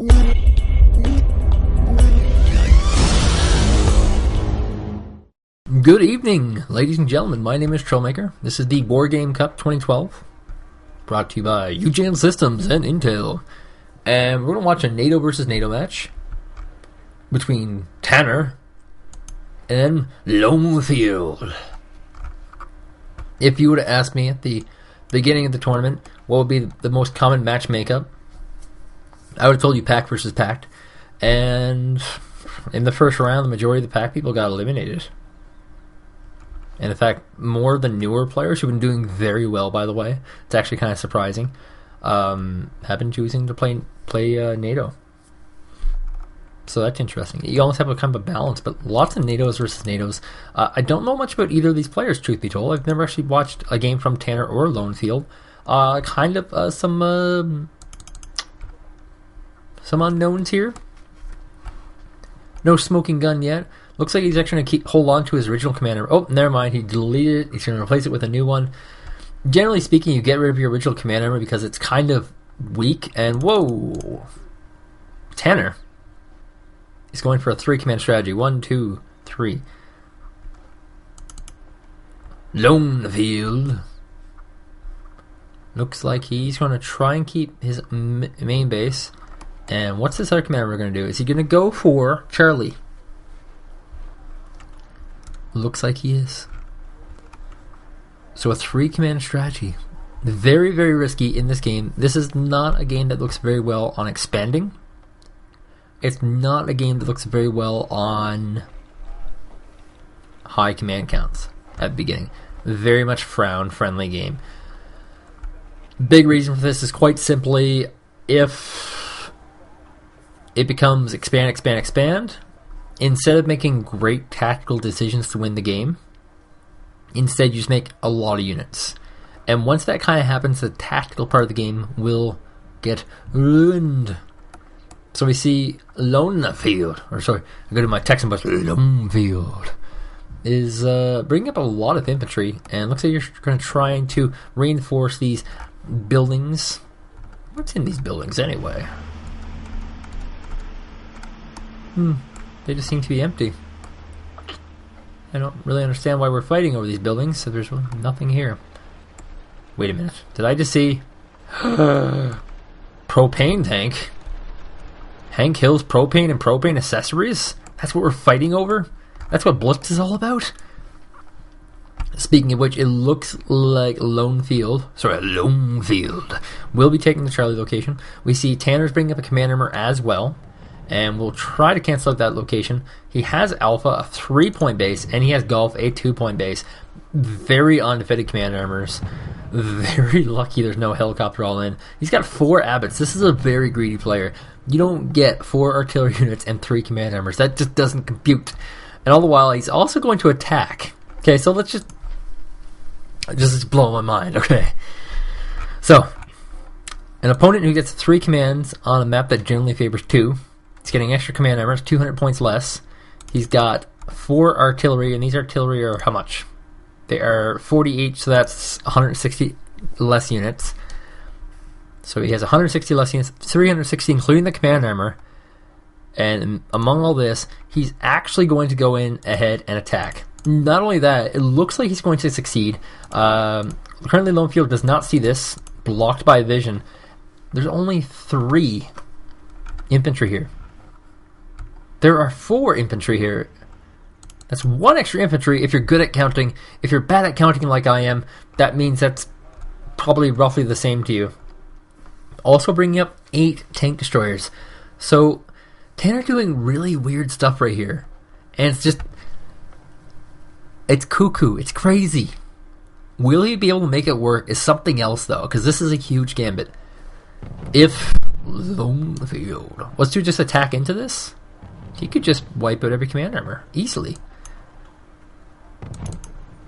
Good evening, ladies and gentlemen. My name is Thetroublmaker. This is the Wargame Cup 2012, brought to you by Eugen Systems and Intel. And we're going to watch a NATO versus NATO match between Tanner and Lonfield. If you would have asked me at the beginning of the tournament what would be the most common match makeup, I would have told you pact versus pact. And in the first round, the majority of the pact people got eliminated. And in fact, more of the newer players who've been doing very well, by the way, it's actually kind of surprising, have been choosing to play NATO. So that's interesting. You almost have a kind of a balance, but lots of NATOs versus NATOs. I don't know much about either of these players, truth be told. I've never actually watched a game from Tanner or Lonfield. Some unknowns here. No smoking gun yet. Looks like he's actually going to hold on to his original commander. Oh, never mind. He deleted it. He's going to replace it with a new one. Generally speaking, you get rid of your original commander because it's kind of weak. And whoa, Tanner is going for a 3-command strategy. 1, 2, 3. Lonfield looks like he's going to try and keep his main base. And what's this other commander we're going to do? Is he going to go for Charlie? Looks like he is. So a 3-command strategy. Very, very risky in this game. This is not a game that looks very well on expanding. It's not a game that looks very well on high command counts at the beginning. Very much frown-friendly game. Big reason for this is quite simply if it becomes expand, instead of making great tactical decisions to win the game, instead you just make a lot of units. And once that kind of happens, the tactical part of the game will get ruined. So we see Lonfield, I go to my Texan bus, Lonfield, is bringing up a lot of infantry, and looks like you're going to try to reinforce these buildings. What's in these buildings anyway? They just seem to be empty. I don't really understand why we're fighting over these buildings, so there's nothing here. Wait a minute. Did I just see propane tank? Hank Hill's propane and propane accessories? That's what we're fighting over? That's what Blitz is all about? Speaking of which, it looks like Lonfield will be taking the Charlie location. We see Tanner's bringing up a command armor as well, and we'll try to cancel out that location. He has Alpha, a 3-point base, and he has Golf, a 2-point base. Very undefeated command armors. Very lucky there's no helicopter all in. He's got 4 abbots. This is a very greedy player. You don't get 4 artillery units and 3 command armors. That just doesn't compute. And all the while, he's also going to attack. Okay, so let's just blow my mind, okay? So, an opponent who gets 3 commands on a map that generally favors 2. He's getting extra command armors, 200 points less. He's got 4 artillery, and these artillery are how much? They are 40 each, so that's 160 less units. So he has 160 less units, 360 including the command armor. And among all this, he's actually going to go in ahead and attack. Not only that, it looks like he's going to succeed. Currently, Lonfield does not see this, blocked by vision. There's only 3 infantry here. There are 4 infantry here. That's 1 extra infantry if you're good at counting. If you're bad at counting like I am, that means that's probably roughly the same to you. Also bringing up 8 tank destroyers. So, Tanner doing really weird stuff right here. And it's cuckoo. It's crazy. Will he be able to make it work is something else, though, because this is a huge gambit. If Lonfield was to just attack into this, he could just wipe out every command armor easily.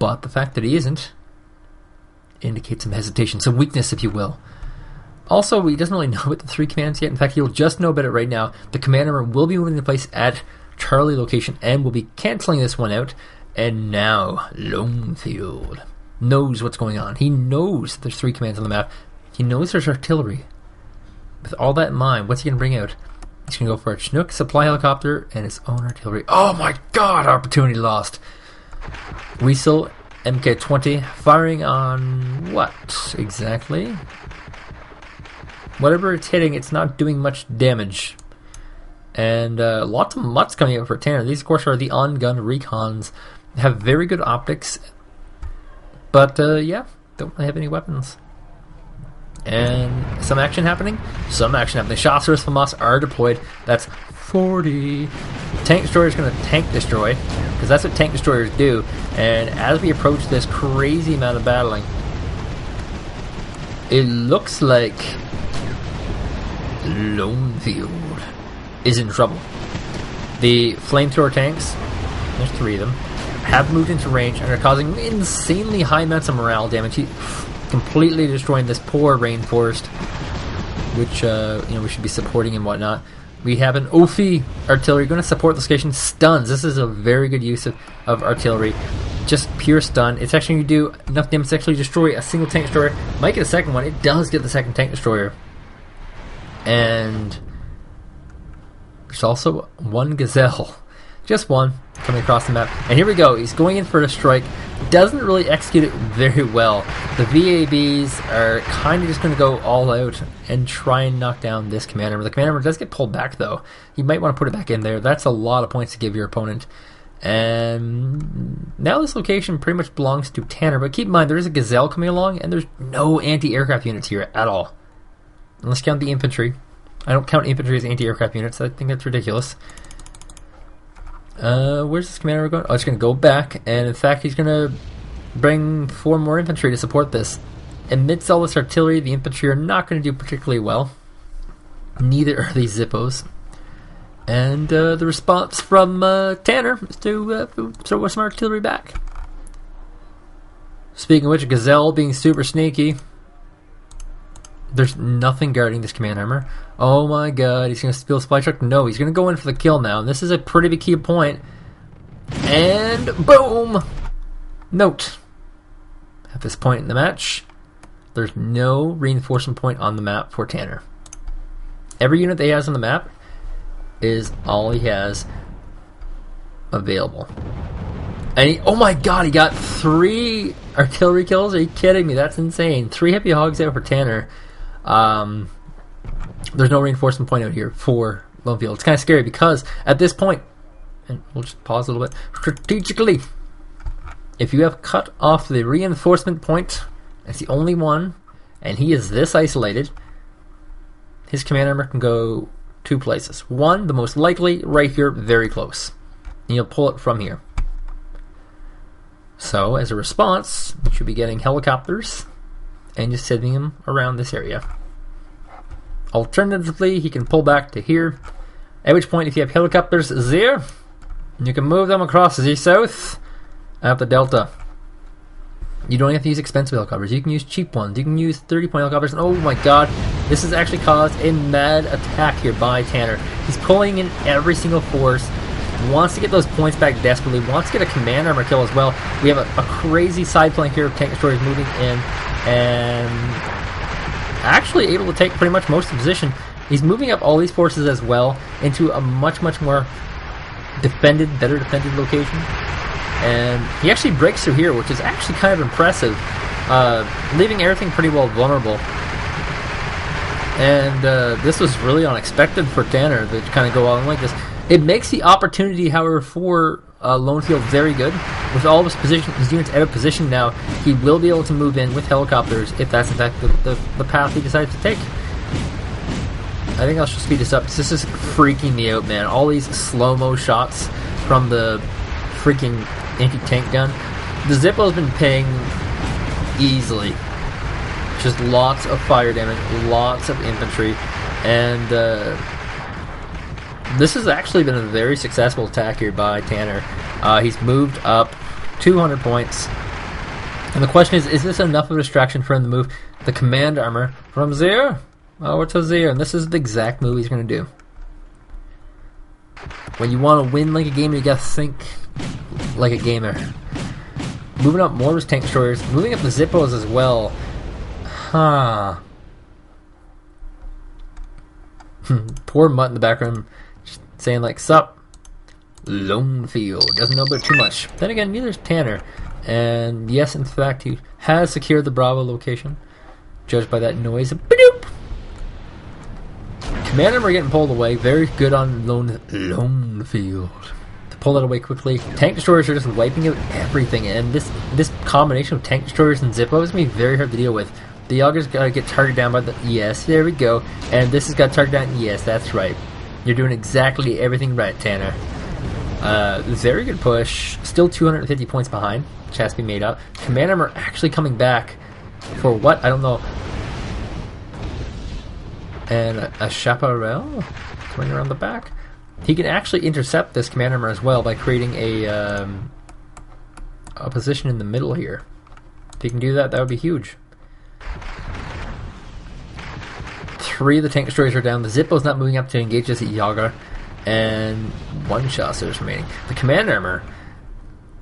But the fact that he isn't indicates some hesitation, some weakness, if you will. Also, he doesn't really know about the 3 commands yet. In fact, he'll just know about it right now. The command armor will be moving into place at Charlie location, and we'll be canceling this one out. And now, Lonfield knows what's going on. He knows there's 3 commands on the map. He knows there's artillery. With all that in mind, what's he going to bring out? He's going to go for a Chinook supply helicopter and his own artillery. Oh my god, opportunity lost. Weasel MK-20 firing on what exactly? Whatever it's hitting, it's not doing much damage. And lots of mutts coming out for Tanner. These, of course, are the on-gun recons. They have very good optics. But, yeah, don't really have any weapons. And some action happening. Some action happening. Chasseurs FAMAS are deployed. That's 40. Tank destroyer is going to tank destroy, because that's what tank destroyers do. And as we approach this crazy amount of battling, it looks like Lonfield is in trouble. The flamethrower tanks, there's 3 of them, have moved into range and are causing insanely high amounts of morale damage. Completely destroying this poor rainforest, which we should be supporting and whatnot. We have an OFI artillery going to support the station. Stuns. This is a very good use of artillery. Just pure stun. It's actually going to do enough damage to actually destroy a single tank destroyer. Might get a second one. It does get the second tank destroyer. And there's also one Gazelle. Just one coming across the map. And here we go. He's going in for a strike. Doesn't really execute it very well. The VABs are kind of just going to go all out and try and knock down this commander. The commander does get pulled back, though. You might want to put it back in there. That's a lot of points to give your opponent. And now this location pretty much belongs to Tanner. But keep in mind, there is a Gazelle coming along, and there's no anti-aircraft units here at all. Let's count the infantry. I don't count infantry as anti-aircraft units. I think that's ridiculous. Where's this commander going? Oh, it's going to go back, and in fact, he's going to bring 4 more infantry to support this. Amidst all this artillery, the infantry are not going to do particularly well. Neither are these Zippos. And the response from Tanner is to throw some artillery back. Speaking of which, Gazelle being super sneaky. There's nothing guarding this command armor. Oh my god, he's going to steal a supply truck? No, he's going to go in for the kill now. And this is a pretty big key point. And boom! Note. At this point in the match, there's no reinforcement point on the map for Tanner. Every unit that he has on the map is all he has available. And oh my god, he got 3 artillery kills? Are you kidding me? That's insane. 3 heavy hogs out for Tanner. There's no reinforcement point out here for Lonfield. It's kind of scary because at this point, and we'll just pause a little bit, strategically, if you have cut off the reinforcement point, it's the only one, and he is this isolated, his command armor can go 2 places. One, the most likely, right here, very close. And you'll pull it from here. So, as a response, you should be getting helicopters and just sending them around this area. Alternatively, he can pull back to here, at which point if you have helicopters there, you can move them across the south up the delta. You don't have to use expensive helicopters. You can use cheap ones. You can use 30-point helicopters. And oh my god, this has actually caused a mad attack here by Tanner. He's pulling in every single force. Wants to get those points back desperately. Wants to get a command armor kill as well. We have a crazy side flank here of tank destroyers moving in. And actually able to take pretty much most of the position. He's moving up all these forces as well into a much more better defended location. And he actually breaks through here, which is actually kind of impressive, leaving everything pretty well vulnerable. And this was really unexpected for Tanner to kind of go on like this. It makes the opportunity, however, for Lonfield very good. With all of his units out of position now, he will be able to move in with helicopters if that's in fact the path he decides to take. I think I'll just speed this up because this is freaking me out, man. All these slow-mo shots from the freaking anti-tank gun. The Zippo's been paying easily. Just lots of fire damage, lots of infantry, and this has actually been a very successful attack here by Tanner. He's moved up 200 points. And the question is this enough of a distraction for him to move the command armor from there over to there? And this is the exact move he's going to do. When you want to win like a game, you got to think like a gamer. Moving up more of his tank destroyers. Moving up the Zippos as well. Huh. Poor Mutt in the background just saying like, sup, Lonfield. Doesn't know about too much. Then again, neither is Tanner. And yes, in fact, he has secured the Bravo location. Judged by that noise. Ba-doop! Commander are getting pulled away. Very good on Lonfield. To pull that away quickly. Tank destroyers are just wiping out everything. And this combination of tank destroyers and Zippos is going to be very hard to deal with. The Yager's got to get targeted down by the... Yes, there we go. And this has got targeted down. Yes, that's right. You're doing exactly everything right, Tanner. Very good push. Still 250 points behind. Which has to be made up. Commander are actually coming back. For what? I don't know. And a chaparral swing around the back. He can actually intercept this commander as well by creating a position in the middle here. If he can do that, that would be huge. 3 of the tank destroyers are down. The Zippo's not moving up to engage this Yager. And 1 Chasseur is remaining. The command armor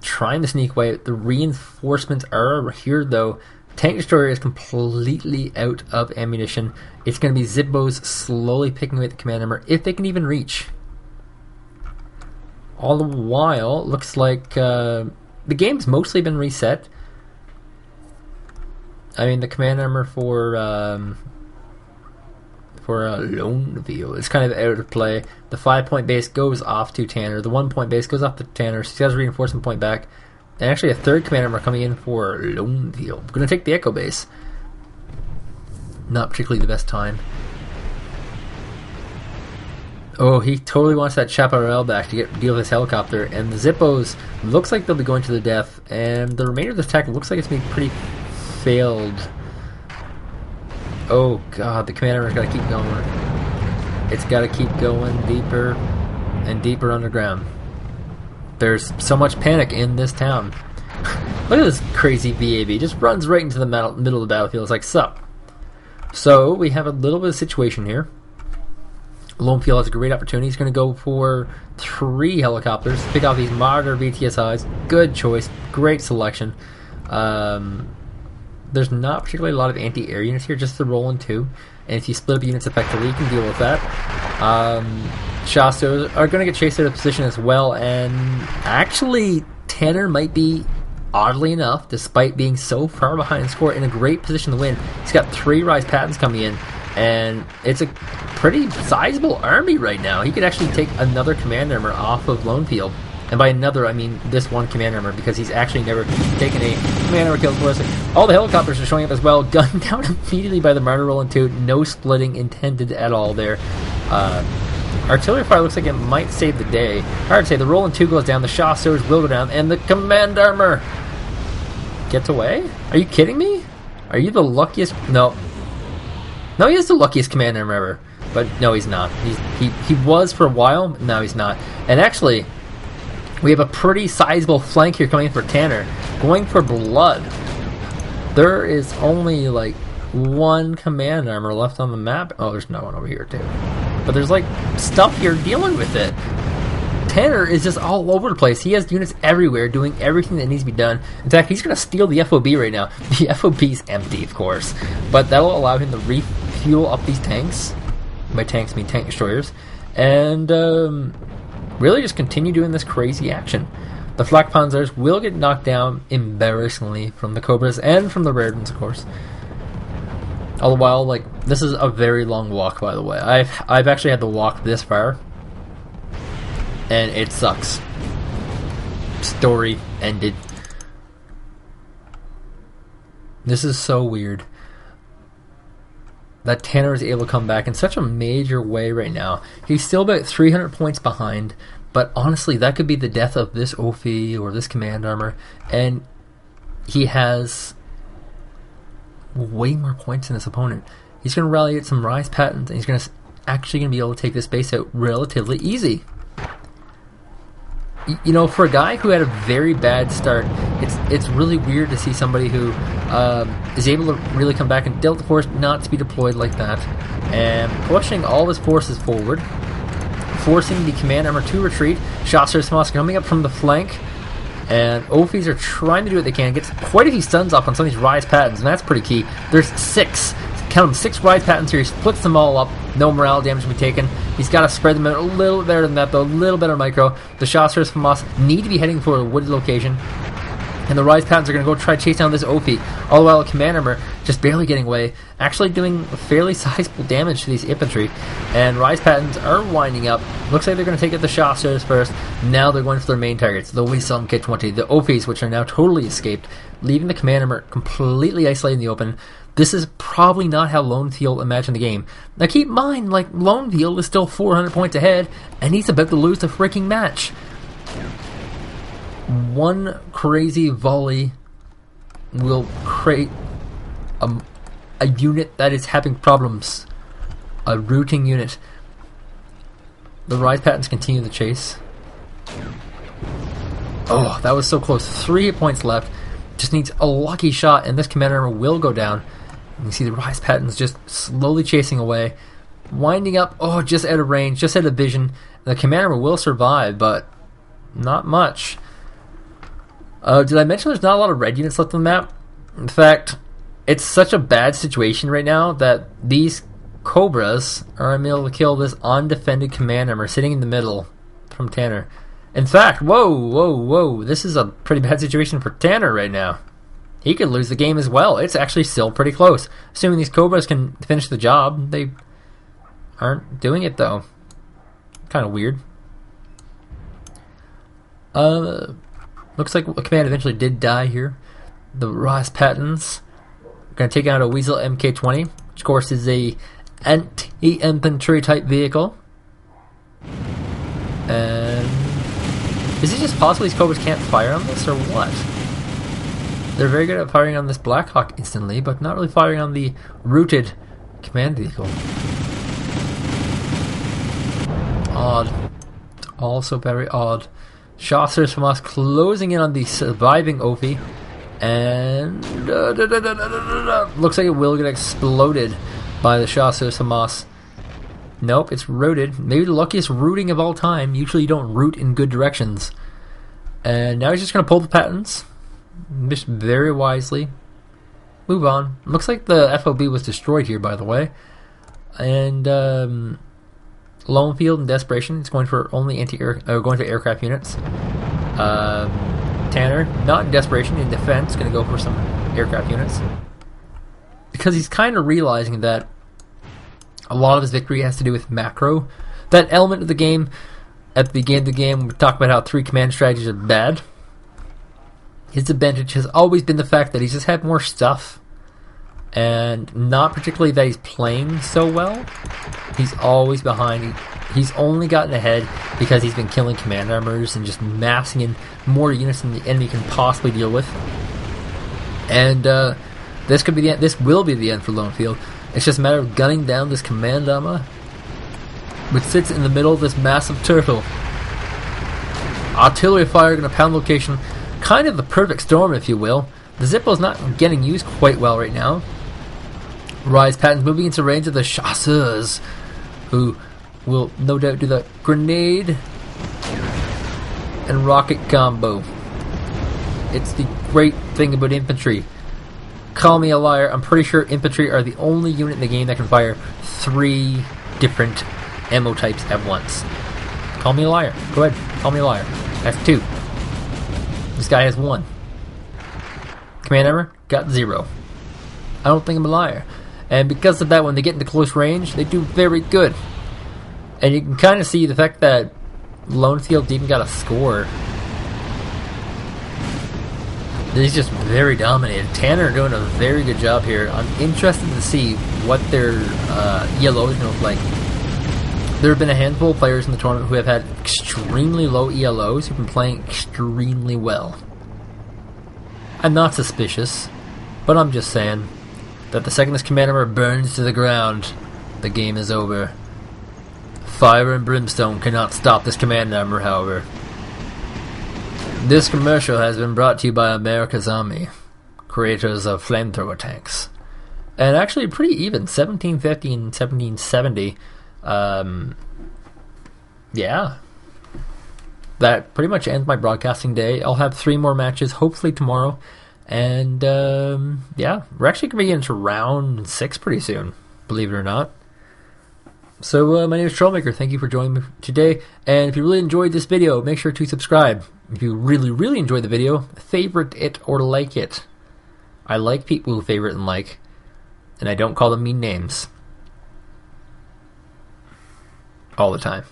trying to sneak away. The reinforcements are here though. Tank destroyer is completely out of ammunition. It's going to be Zippos slowly picking away the command armor if they can even reach. All the while, looks like the game's mostly been reset. I mean, the command armor for Lonfield is kind of out of play. The 5-point base goes off to Tanner. The 1-point base goes off to Tanner. So he has a reinforcement point back. And actually a 3rd command armor coming in for Lonfield. Going to take the Echo base. Not particularly the best time. Oh, he totally wants that Chaparral back to deal with his helicopter. And the Zippos looks like they'll be going to the death. And the remainder of this attack looks like it's going to be pretty failed. Oh god, the command armor's got to keep going. It's got to keep going deeper and deeper underground. There's so much panic in this town. Look at this crazy VAB. Just runs right into the middle of the battlefield. It's like, sup. So, we have a little bit of situation here. Lonfield has a great opportunity. He's going to go for 3 helicopters. Pick off these Marder VTSIs. Good choice. Great selection. There's not particularly a lot of anti-air units here, just the rolling 2. And if you split up units effectively, you can deal with that. Chasseurs are going to get chased out of position as well, and actually, Tanner might be, oddly enough, despite being so far behind score, in a great position to win. He's got 3 Rise Patents coming in, and it's a pretty sizable army right now. He could actually take another command armor off of Lonfield. And by another, I mean this 1 command armor, because he's actually never taken a command armor kill for us. All the helicopters are showing up as well, gunned down immediately by the Martyr rolling 2. No splitting intended at all there. Artillery fire looks like it might save the day. Hard to say. The rolling 2 goes down, the Chasseurs will go down, and the command armor gets away? Are you kidding me? Are you the luckiest? No. No, he is the luckiest command armor ever. But no, he's not. He was for a while, but now he's not. And actually, we have a pretty sizable flank here coming in for Tanner. Going for blood. There is only like 1 command armor left on the map. Oh, there's no one over here too. But there's like stuff here dealing with it. Tanner is just all over the place. He has units everywhere doing everything that needs to be done. In fact, he's going to steal the FOB right now. The FOB's empty, of course. But that'll allow him to refuel up these tanks. By tanks, I mean tank destroyers. And really just continue doing this crazy action. The Flak Panzers will get knocked down embarrassingly from the Cobras and from the Rairdens, of course. All the while, like, this is a very long walk, by the way. I've actually had to walk this far, and it sucks. Story ended. This is so weird that Tanner is able to come back in such a major way right now. He's still about 300 points behind, but honestly, that could be the death of this Ophi or this command armor, and he has way more points than his opponent. He's going to rally at some Rise Patents, and he's going to actually going to be able to take this base out relatively easy. You know, for a guy who had a very bad start, it's really weird to see somebody who is able to really come back and Delta Force not to be deployed like that, and pushing all of his forces forward, forcing the command armor to retreat. Chasseurs coming up from the flank, and Ophis are trying to do what they can. Gets quite a few stuns off on some of these Rise Patents, and that's pretty key. There's 6 count them, 6 rise patterns here. He splits them all up. No morale damage to be taken. He's got to spread them out a little bit better than that, though. A little better micro. The Chasseurs from us need to be heading for a wooded location. And the rise patterns are going to go try to chase down this OP. All the while, Command Armor just barely getting away. Actually doing fairly sizable damage to these infantry. And rise patterns are winding up. Looks like they're going to take out the Chasseurs first. Now they're going for their main targets. The Wisdom K20. The OPs, which are now totally escaped. Leaving the Command Armor completely isolated in the open. This is probably not how Lonfield imagined the game. Now keep in mind, like, Lonfield is still 400 points ahead, and he's about to lose the freaking match. One crazy volley will create a unit that is having problems. A routing unit. The rise patterns continue the chase. Oh, that was so close. 3 hit points left. Just needs a lucky shot, and this Command Armor will go down. You can see the rise patterns just slowly chasing away. Winding up, oh, just out of range, just out of vision. The Command Armor will survive, but not much. Did I mention there's not a lot of red units left on the map? In fact, it's such a bad situation right now that these Cobras are able to kill this undefended Command Armor sitting in the middle from Tanner. In fact, whoa, this is a pretty bad situation for Tanner right now. He could lose the game as well. It's actually still pretty close. Assuming these Cobras can finish the job. They aren't doing it, though. Kind of weird. Looks like a command eventually did die here. The rise patterns are going to take out a Weasel MK20, which of course is a anti-infantry type vehicle. And is it just possible these Cobras can't fire on this, or what? They're very good at firing on this Blackhawk instantly, but not really firing on the rooted command vehicle. Odd. Also very odd. Chasseurs from us closing in on the surviving Ophi. And looks like it will get exploded by the Chasseurs from us. Nope, it's rooted. Maybe the luckiest rooting of all time. Usually you don't root in good directions. And now he's just going to pull the patterns. Just very wisely. Move on. Looks like the FOB was destroyed here, by the way. And Lonfield in desperation. It's going for only going for aircraft units. Tanner, not in desperation, in defense, going to go for some aircraft units. Because he's kind of realizing that a lot of his victory has to do with macro. That element of the game, at the beginning of the game, we talked about how 3 command strategies are bad. His advantage has always been the fact that he's just had more stuff. And not particularly that he's playing so well. He's always behind. He's only gotten ahead because he's been killing command armors and just massing in more units than the enemy can possibly deal with. And this could be the end. This will be the end for Lonfield. It's just a matter of gunning down this command armor, which sits in the middle of this massive turtle. Artillery fire going to pound location. Kind of the perfect storm, if you will. The Zippo's not getting used quite well right now. Rise patterns moving into range of the Chasseurs, who will no doubt do the grenade and rocket combo. It's the great thing about infantry. Call me a liar, I'm pretty sure infantry are the only unit in the game that can fire 3 different ammo types at once. Call me a liar. Go ahead, call me a liar. That's 2. This guy has 1. Command armor got 0. I don't think I'm a liar. And because of that, when they get into close range, they do very good. And you can kind of see the fact that Lonfield even got a score. He's just very dominated. Tanner doing a very good job here. I'm interested to see what their ELO is going to look like. There have been a handful of players in the tournament who have had extremely low ELOs who've been playing extremely well. I'm not suspicious, but I'm just saying that the second this command armor burns to the ground, the game is over. Fire and brimstone cannot stop this command armor, however. This commercial has been brought to you by America's Army, creators of flamethrower tanks. And actually pretty even, 1750 and 1770. Yeah. That pretty much ends my broadcasting day. I'll have 3 more matches, hopefully tomorrow. And yeah, we're actually going to be into round 6 pretty soon, believe it or not. So my name is Troublemaker. Thank you for joining me today. And if you really enjoyed this video, make sure to subscribe. If you really, really enjoyed the video, favorite it or like it. I like people who favorite and like, and I don't call them mean names all the time.